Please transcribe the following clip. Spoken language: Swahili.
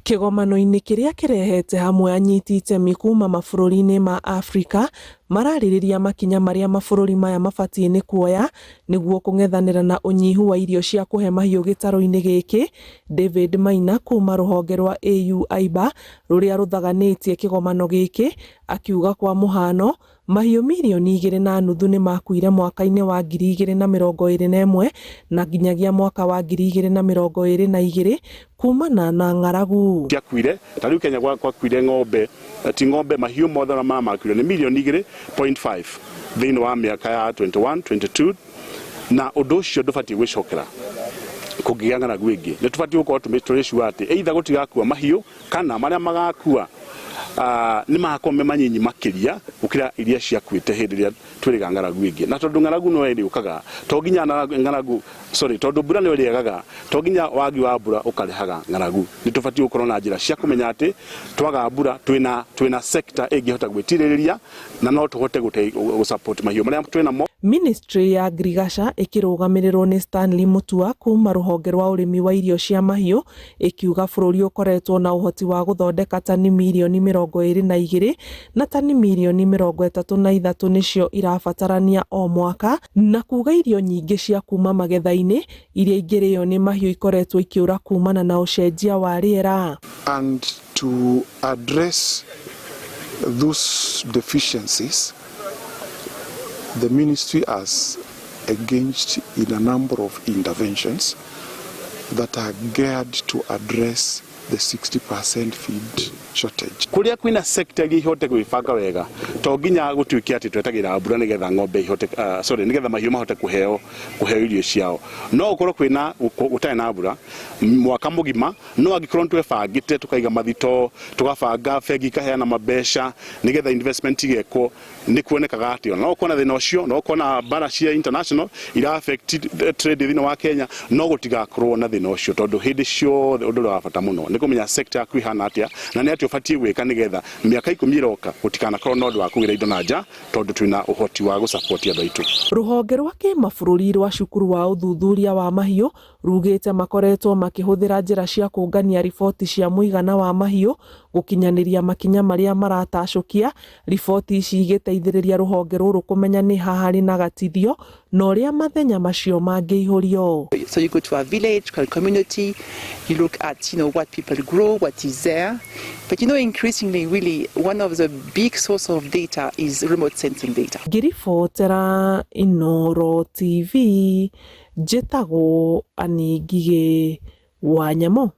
Kĩgomano-inĩ kĩrĩa kĩrehete hamwe anyiti itemi kuma mabũrũri-inĩ ma Afrika mararĩrĩria makinya marĩa mabũrũri maya mabatiĩ nĩ kuoya nĩguo kũng'ethanĩra na ũnyihu wa irio cia kũhe mahiũ gĩtarũ-inĩ gĩkĩ. David Maina kuma rũhonge rwa AU AIBA rũrĩa rũthaganĩtie kĩgomano gĩkĩ akiuga kwa mũhano mahiũ mirioni 2.5 nĩ makuire mwaka-inĩ wa 2021 na nginyagia mwaka wa 2022 kumana na ng'aragu. Ciakuire ta rĩu Kenya gwakuire ng'ombe ti ng'ombe mahiũ mothe na makuire nĩ milioni 2.5 thĩinĩ wa mĩaka ya 21 22 na ũndũ ũcio ndũbatiĩ gwĩcokera kũngĩgĩa ng'aragu ĩngĩ. Nĩ tũbatiĩ gũkorwo tũmĩtũrĩcua atĩ either gũtigakua mahiũ kana marĩa magakua nĩ makome manyinyi makĩria gũkĩra iria ciakuĩte hĩndĩ ĩrĩa twĩrĩga ng'aragu ĩngĩ. Na tondũ ng'aragu no ĩrĩũkaga to nginya tondũ mbura nĩ ĩrĩagaga to nginya wagi wa mbura ũkarehaga ng'aragu. Nĩ tũbatiĩ gũkorwo na njĩra cia kũmenya atĩ twaga mbura twĩna sector ĩngĩhota gwĩtirĩrĩria na no tũhote gũsupport mahiũ marĩa twĩnamo. Ministry ya Ngirigaca ĩkĩrũgamĩrĩrwo nĩ Stanley Mutua kuma rũhonge rwa ũrĩmi wa irio cia mahiũ ĩkiuga bũrũri ũkoretwo na ũhoti wa gũthondeka tani milioni 22 na tani milioni 33 nĩcio irabatarania o mwaka, na kuga irio nyingĩ cia kuma magetha-inĩ iria ingĩrĩo nĩ mahiũ ikoretwo ikĩũra kumana na ũcenjia wa rĩera. And to address those deficiencies, the ministry has engaged in a number of interventions that are geared to address the 60% feed shortage. Kuria kwina sector ihote gwĩbanga wega to nginya gũtuĩke atĩ twetagĩra mbura nĩgetha ng'ombe ihote nĩgetha mahiũ mahote kũheo irio ciao. No ũkorwo kwĩna gũtarĩ na mbura mwaka mũgima no angĩkorwo twebangĩte tukaiga mathito tugabanga bengi ikaheana mabeca nĩgetha investment igekwo nĩ kuonekaga atĩ no ũkona thĩna ũcio no ũkona bara cia international ira affect trade thĩinĩ wa Kenya no gũtigakorwo na thĩna ũcio tondũ hĩndĩ ciothe ũndũ wa bata mũno nĩ kũmenya sector yaku ihana atĩa na nĩ atĩ ũbatiĩ gwĩka nĩgetha mĩaka 10 ĩroka gũtikanakorwo na ũndũ wa kũgĩra indo na nja tondũ twĩna ũhoti wa gũsupport andũ aitũ. Rũhonge rwa kĩmabũrũri rwa cukuru wa ũthuthuria wa mahiũ rugĩte makoretwo makĩhũthĩra njĩra cia kũngania riboti cia mũigana wa mahiũ gũkinyanĩria makinya marĩa maratacũkia. Riboti ici igĩteithĩrĩria rũhonge rũrũ kũmenya nĩ ha harĩ na gatithio na ũrĩa mathenya macio mangĩihũrio. So you go to a village, a community, you look at what people grow, what is there. But increasingly really one of the big source of data is remote sensing data. Ngiribotera Inooro TV, njĩtagwo Anĩ Ngigĩ Wanyamũ.